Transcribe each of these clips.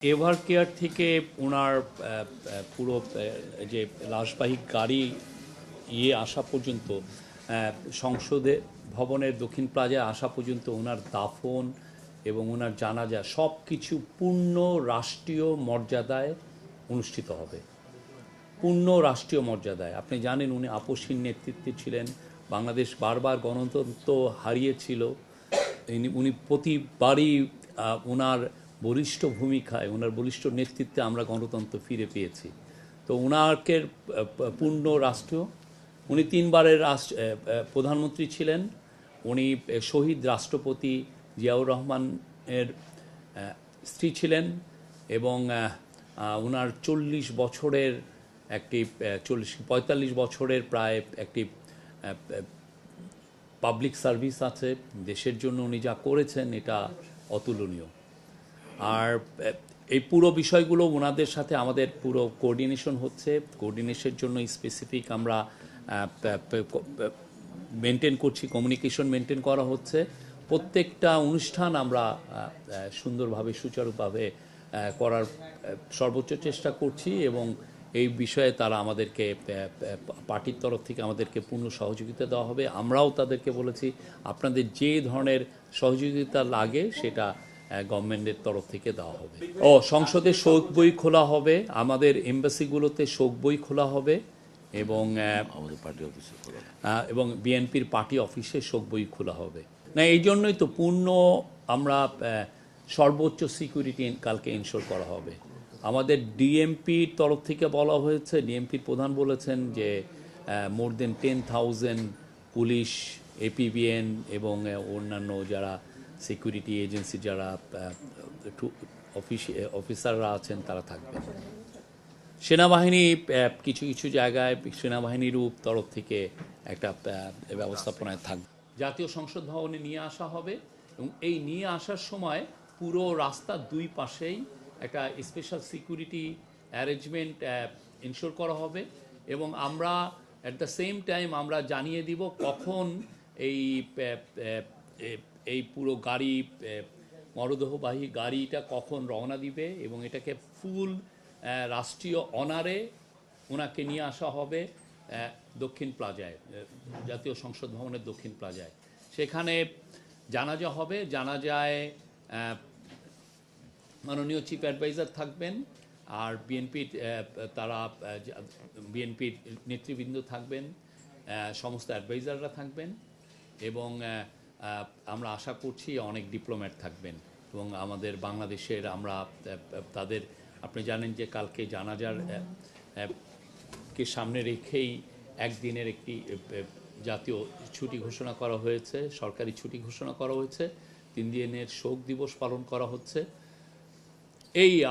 Ever care থেকে ওনার পুরো যে লাশবাহী গাড়ি আসা পর্যন্ত সংসদে ভবনের দক্ষিণ প্লাজায় আসা পর্যন্ত ওনার দাফন এবং ওনার জানাজা সব কিছু পূর্ণ রাষ্ট্রীয় মর্যাদায় অনুষ্ঠিত হবে। পূর্ণ রাষ্ট্রীয় মর্যাদায়। আপনি জানেন উনি আপসহীন নেতৃত্বে ছিলেন। বাংলাদেশ বারবার গণতন্ত্র হারিয়েছিল। উনি প্রতিবারই ওনার বলিষ্ঠ ভূমিকায়, ওনার বলিষ্ঠ নেতৃত্বে আমরা গণতন্ত্র ফিরে পেয়েছি। তো ওনাকে পূর্ণ রাষ্ট্রীয়, উনি তিনবারের প্রধানমন্ত্রী ছিলেন। উনি শহীদ রাষ্ট্রপতি জিয়াউর রহমানের স্ত্রী ছিলেন এবং ওনার 40 বছরের একটি 45 বছরের প্রায় একটি পাবলিক সার্ভিস আছে। দেশের জন্য উনি যা করেছেন এটা অতুলনীয়। আর এই পুরো বিষয়গুলো ওনাদের সাথে আমাদের পুরো কোঅর্ডিনেশন হচ্ছে। কোঅর্ডিনেশনের জন্য স্পেসিফিক আমরা মেনটেন করছি, কমিউনিকেশন মেনটেন করা হচ্ছে। প্রত্যেকটা অনুষ্ঠান আমরা সুন্দরভাবে সুচারুভাবে করার সর্বোচ্চ চেষ্টা করছি এবং এই বিষয়ে তারা আমাদেরকে পার্টির তরফ থেকে আমাদেরকে পূর্ণ সহযোগিতা দেওয়া হবে। আমরাও তাদেরকে বলেছি আপনাদের যে ধরনের সহযোগিতা লাগে সেটা গভর্নমেন্টের তরফ থেকে দেওয়া হবে। সংসদে শোক বই খোলা হবে, আমাদের এম্বাসিগুলোতে শোক বই খোলা হবে এবং আমাদের পার্টি অফিসে এবং বিএনপির পার্টি অফিসে শোক বই খোলা হবে। না, এই জন্যই তো পূর্ণ আমরা সর্বোচ্চ সিকিউরিটি কালকে ইনশোর করা হবে। আমাদের ডিএমপির তরফ থেকে বলা হয়েছে, ডিএমপির প্রধান বলেছেন যে মোর দেন 10,000 পুলিশ, এপিবিএন এবং অন্যান্য যারা সিকিউরিটি এজেন্সি যারা অফিসাররা আছেন তারা থাকবেন। সেনাবাহিনী কিছু কিছু জায়গায় সেনাবাহিনীরও তরফ থেকে একটা ব্যবস্থাপনায় থাকবে। জাতীয় সংসদ ভবনে নিয়ে আসা হবে এবং এই নিয়ে আসার সময় পুরো রাস্তার দুই পাশেই একটা স্পেশাল সিকিউরিটি অ্যারেঞ্জমেন্ট ইনশোর করা হবে এবং আমরা অ্যাট দ্য সেম টাইম আমরা জানিয়ে দিব কখন এই পুরো গাড়ি, মরদেহবাহী গাড়িটা কখন রওনা দিবে এবং এটাকে ফুল রাষ্ট্রীয় অনারে ওনাকে নিয়ে আসা হবে দক্ষিণ প্লাজায়, জাতীয় সংসদ ভবনের দক্ষিণ প্লাজায়। সেখানে জানাজা হবে। জানাজায় মাননীয় চিফ অ্যাডভাইজার থাকবেন আর বিএনপির নেতৃবৃন্দ থাকবেন, সমস্ত অ্যাডভাইজাররা থাকবেন এবং আমরা আশা করছি অনেক ডিপ্লোম্যাট থাকবেন এবং আমাদের বাংলাদেশের আমরা তাদের, আপনি জানেন যে কালকে জানাজার কে সামনে রেখেই একদিনের একটি জাতীয় ছুটি ঘোষণা করা হয়েছে, সরকারি ছুটি ঘোষণা করা হয়েছে, 3 দিনের শোক দিবস পালন করা হচ্ছে।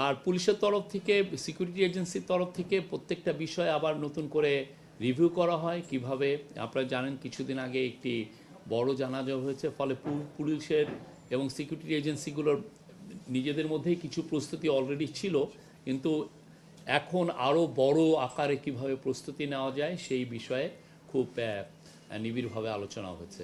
আর পুলিশের তরফ থেকে, সিকিউরিটি এজেন্সির তরফ থেকে প্রত্যেকটা বিষয় আবার নতুন করে রিভিউ করা হয়। কিভাবে আপনারা জানেন কিছুদিন আগে একটি বড় জানাজা হয়েছে, ফলে পুলিশের এবং সিকিউরিটি এজেন্সিগুলোর নিজেদের মধ্যেই কিছু প্রস্তুতি অলরেডি ছিল, কিন্তু এখন আরও বড় আকারে কিভাবে প্রস্তুতি নেওয়া যায় সেই বিষয়ে খুব নিবিড়ভাবে আলোচনা হয়েছে।